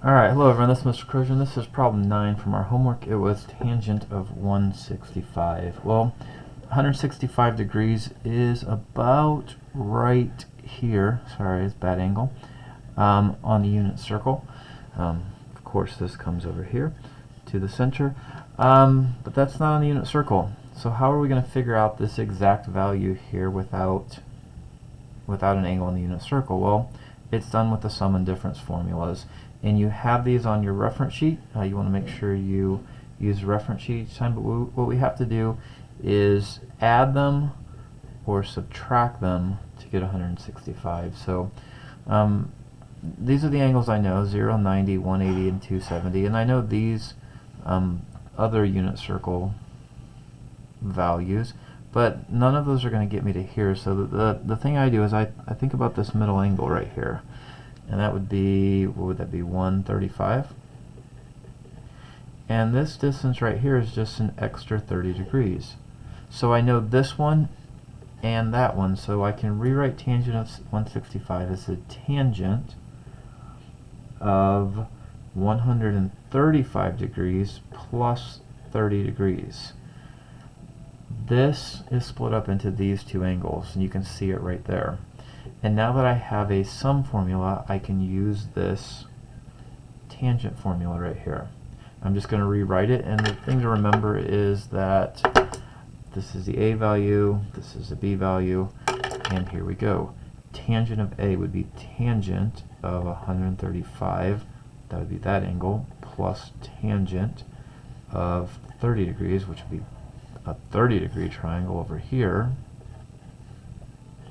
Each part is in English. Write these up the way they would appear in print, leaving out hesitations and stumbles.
Alright, hello everyone, this is Mr. Crozier. This is problem 9 from our homework. It was tangent of 165. Well, 165 degrees is about right here. Sorry, it's bad angle. On the unit circle. Of course, this comes over here to the center. But that's not on the unit circle. So how are we going to figure out this exact value here without an angle on the unit circle? Well, it's done with the sum and difference formulas. And you have these on your reference sheet. You want to make sure you use the reference sheet each time, but what we have to do is add them or subtract them to get 165. So these are the angles I know: 0, 90, 180, and 270. And I know these other unit circle values, but none of those are going to get me to here. So the thing I do is I think about this middle angle right here. And that would be, what would that be, 135? And this distance right here is just an extra 30 degrees. So I know this one and that one, so I can rewrite tangent of 165 as the tangent of 135 degrees plus 30 degrees. This is split up into these two angles, and you can see it right there. And now that I have a sum formula, I can use this tangent formula right here. I'm just going to rewrite it, and the thing to remember is that this is the A value, this is the B value, and here we go. Tangent of A would be tangent of 135, that would be that angle, plus tangent of 30 degrees, which would be a 30-degree triangle over here.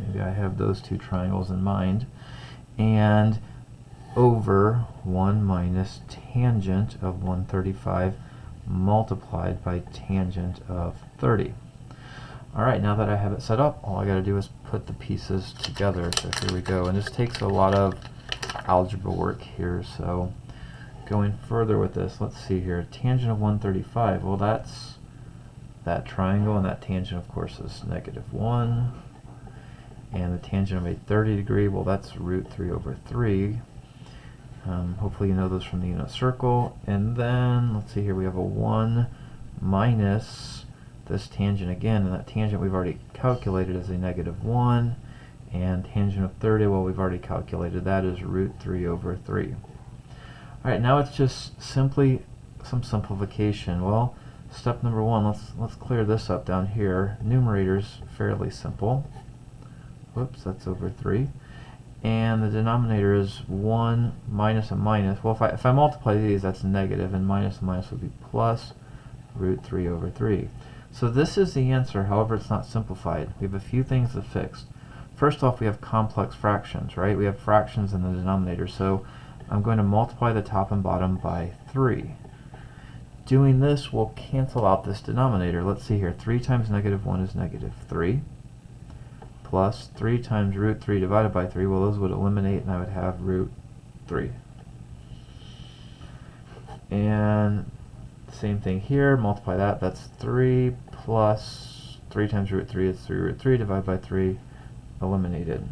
Maybe I have those two triangles in mind. And over 1 minus tangent of 135 multiplied by tangent of 30. Alright, now that I have it set up, all I got to do is put the pieces together. So here we go. And this takes a lot of algebra work here. So going further with this, let's see here. Tangent of 135, well, that's that triangle, and that tangent, of course, is -1. And the tangent of a 30 degree, well, that's root 3 over 3. Hopefully you know those from the unit circle. And then, let's see here, we have a 1 minus this tangent again, and that tangent we've already calculated as a -1. And tangent of 30, well, we've already calculated that as root 3 over 3. Alright, now it's just simply some simplification. Well, step number 1, let's clear this up down here. Numerator's fairly simple. Whoops, that's over 3. And the denominator is 1 minus a minus. Well, if I multiply these, that's negative, and minus would be plus root 3 over 3. So this is the answer, however it's not simplified. We have a few things to fix. First off, we have complex fractions, right? We have fractions in the denominator, so I'm going to multiply the top and bottom by 3. Doing this will cancel out this denominator. Let's see here, 3 times -1 is -3. Plus 3 times root 3 divided by 3, well, those would eliminate, and I would have root 3. And same thing here, multiply that, that's 3 plus 3 times root 3 is 3 root 3 divided by 3, eliminated.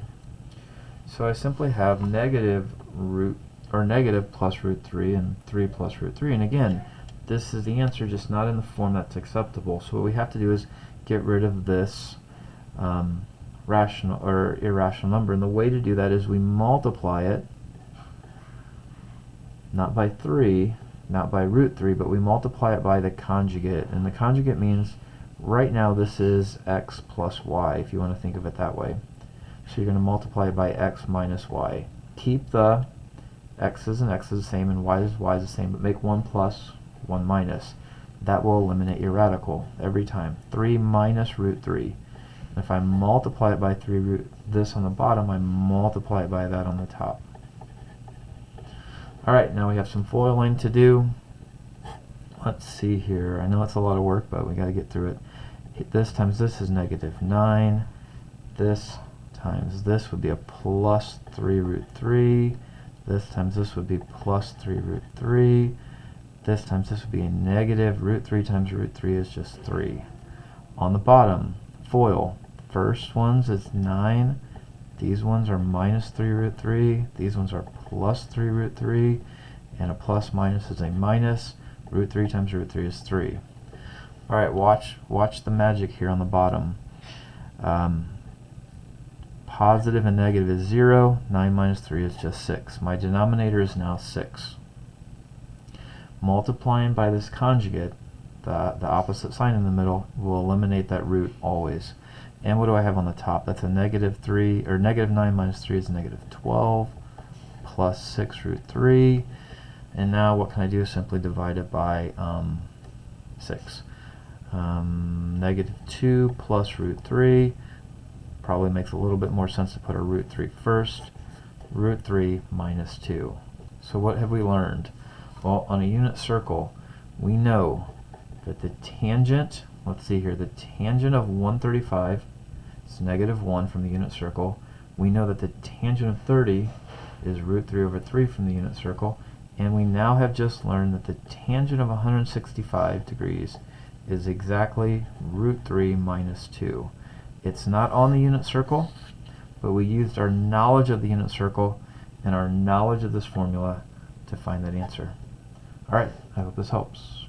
So I simply have negative plus root 3 and 3 plus root 3, and again, this is the answer, just not in the form that's acceptable. So what we have to do is get rid of this rational or irrational number, and the way to do that is we multiply it not by 3, not by root 3, but we multiply it by the conjugate, and the conjugate means right now this is x plus y, if you want to think of it that way. So you're going to multiply it by x minus y. Keep the x's and x's the same and y's the same, but make 1 plus 1 minus. That will eliminate your radical every time. 3 minus root 3. If I multiply it by 3 root this on the bottom, I multiply it by that on the top. Alright, now we have some foiling to do. Let's see here. I know it's a lot of work, but we got to get through it. This times this is -9. This times this would be a plus 3 root 3. This times this would be plus 3 root 3. This times this would be a negative. Root 3 times root 3 is just 3. On the bottom, FOIL. First ones is 9. These ones are minus 3 root 3. These ones are plus 3 root 3. and a plus minus is a minus. Root 3 times root 3 is 3. Alright, watch the magic here on the bottom. Positive and negative is 0. 9 minus 3 is just 6. My denominator is now 6. Multiplying by this conjugate, the opposite sign in the middle, will eliminate that root always. And what do I have on the top? That's a negative 3, or negative 9 minus 3 is negative 12, plus 6 root 3. And now what can I do? Simply divide it by 6. Negative 2 plus root 3. Probably makes a little bit more sense to put a root 3 first. Root 3 minus 2. So what have we learned? Well, on a unit circle, we know that the tangent, let's see here, the tangent of 135 is negative 1 from the unit circle. We know that the tangent of 30 is root 3 over 3 from the unit circle. And we now have just learned that the tangent of 165 degrees is exactly root 3 minus 2. It's not on the unit circle, but we used our knowledge of the unit circle and our knowledge of this formula to find that answer. Alright, I hope this helps.